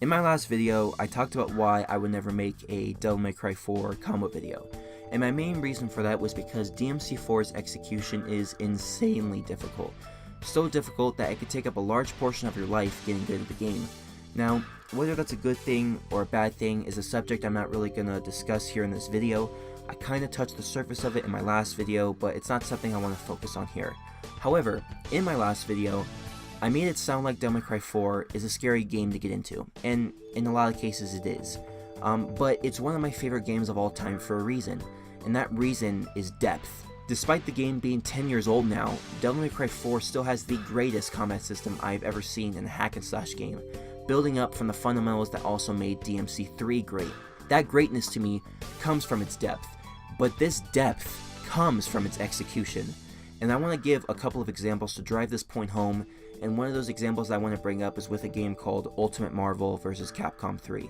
In my last video, I talked about why I would never make a Devil May Cry 4 combo video, and my main reason for that was because DMC4's execution is insanely difficult. So difficult that it could take up a large portion of your life getting good at the game. Now, whether that's a good thing or a bad thing is a subject I'm not really going to discuss here in this video. I kind of touched the surface of it in my last video, but it's not something I want to focus on here. However, in my last video, I made it sound like Devil May Cry 4 is a scary game to get into, and in a lot of cases it is. But it's one of my favorite games of all time for a reason, and that reason is depth. Despite the game being 10 years old now, Devil May Cry 4 still has the greatest combat system I've ever seen in a hack and slash game, building up from the fundamentals that also made DMC3 great. That greatness to me comes from its depth, but this depth comes from its execution. And I want to give a couple of examples to drive this point home, and one of those examples I want to bring up is with a game called Ultimate Marvel vs. Capcom 3.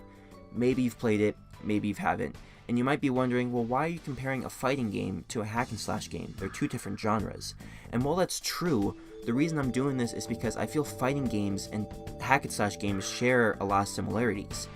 Maybe you've played it, maybe you haven't, and you might be wondering, well, why are you comparing a fighting game to a hack and slash game? They're two different genres. And while that's true, the reason I'm doing this is because I feel fighting games and hack and slash games share a lot of similarities.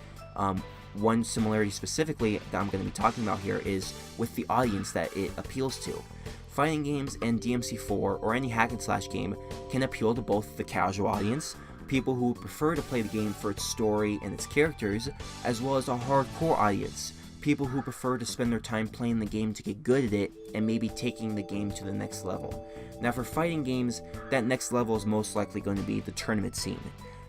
One similarity specifically that I'm going to be talking about here is with the audience that it appeals to. Fighting games and DMC4 or any hack and slash game can appeal to both the casual audience, people who prefer to play the game for its story and its characters, as well as a hardcore audience, people who prefer to spend their time playing the game to get good at it and maybe taking the game to the next level. Now for fighting games, that next level is most likely going to be the tournament scene.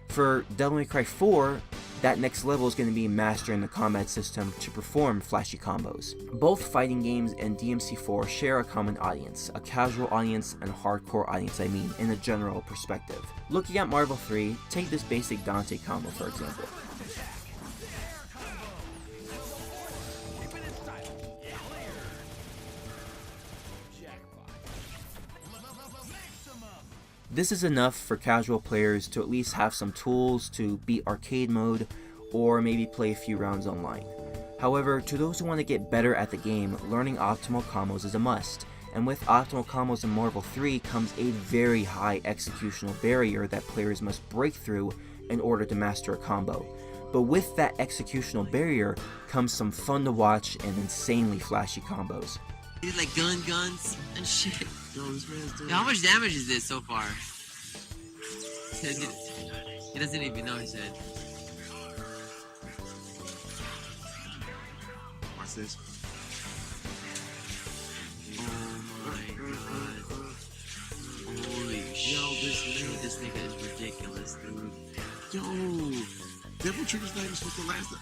For Devil May Cry 4, that next level is going to be mastering the combat system to perform flashy combos. Both fighting games and DMC4 share a common audience, a casual audience and a hardcore audience in a general perspective. Looking at Marvel 3, take this basic Dante combo for example. This is enough for casual players to at least have some tools to beat arcade mode or maybe play a few rounds online. However, to those who want to get better at the game, learning optimal combos is a must, and with optimal combos in Marvel 3 comes a very high executional barrier that players must break through in order to master a combo. But with that executional barrier comes some fun to watch and insanely flashy combos. He's like guns and shit. Yo, this man's doing Yo, how much damage is this so far? He doesn't even know, he said. Watch this. Oh my god. Holy shit. This nigga is ridiculous, dude. Yo, Devil Trigger's not even supposed to last.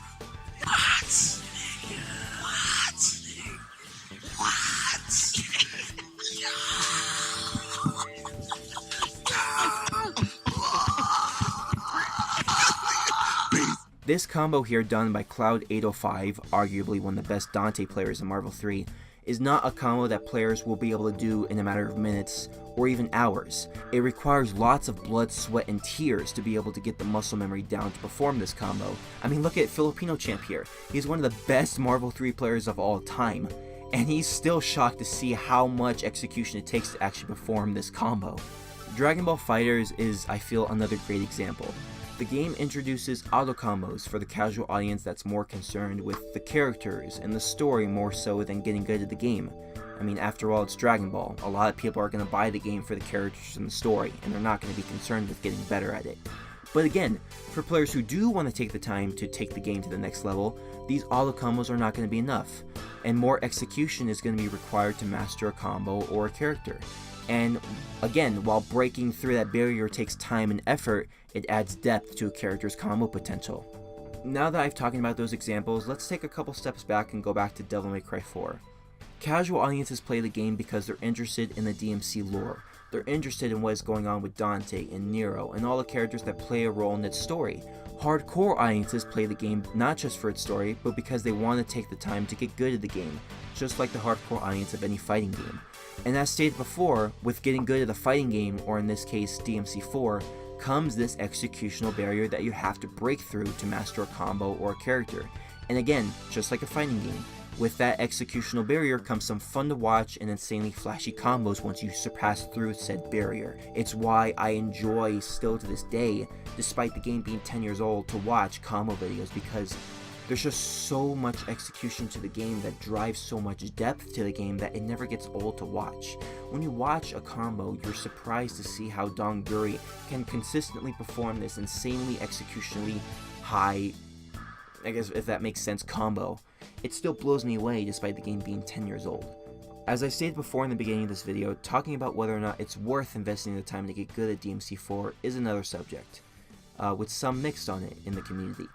This combo here done by Cloud 805, arguably one of the best Dante players in Marvel 3, is not a combo that players will be able to do in a matter of minutes or even hours. It requires lots of blood, sweat, and tears to be able to get the muscle memory down to perform this combo. I mean, look at Filipino Champ here. He's one of the best Marvel 3 players of all time, and he's still shocked to see how much execution it takes to actually perform this combo. Dragon Ball FighterZ is, I feel, another great example. The game introduces auto combos for the casual audience that's more concerned with the characters and the story more so than getting good at the game. I mean, after all, it's Dragon Ball. A lot of people are going to buy the game for the characters and the story, and they're not going to be concerned with getting better at it. But again, for players who do want to take the time to take the game to the next level, these auto combos are not going to be enough, and more execution is going to be required to master a combo or a character. And again, while breaking through that barrier takes time and effort, it adds depth to a character's combo potential. Now that I've talked about those examples, let's take a couple steps back and go back to Devil May Cry 4. Casual audiences play the game because they're interested in the DMC lore. They're interested in what is going on with Dante and Nero and all the characters that play a role in its story. Hardcore audiences play the game not just for its story, but because they want to take the time to get good at the game, just like the hardcore audience of any fighting game. And as stated before, with getting good at a fighting game, or in this case DMC4, comes this executional barrier that you have to break through to master a combo or a character. And again, just like a fighting game, With that executional barrier comes some fun to watch and insanely flashy combos once you surpass through said barrier. It's why I enjoy, still to this day, despite the game being 10 years old, to watch combo videos, because there's just so much execution to the game that drives so much depth to the game that it never gets old to watch. When you watch a combo, you're surprised to see how Donguri can consistently perform this insanely executionally high, I guess if that makes sense, combo. It still blows me away despite the game being 10 years old. As I stated before in the beginning of this video, talking about whether or not it's worth investing the time to get good at DMC4 is another subject, with some mixed on it in the community.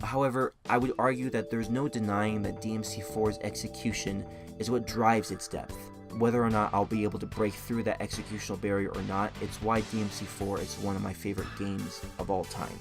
However, I would argue that there's no denying that DMC4's execution is what drives its depth. Whether or not I'll be able to break through that executional barrier or not, it's why DMC4 is one of my favorite games of all time.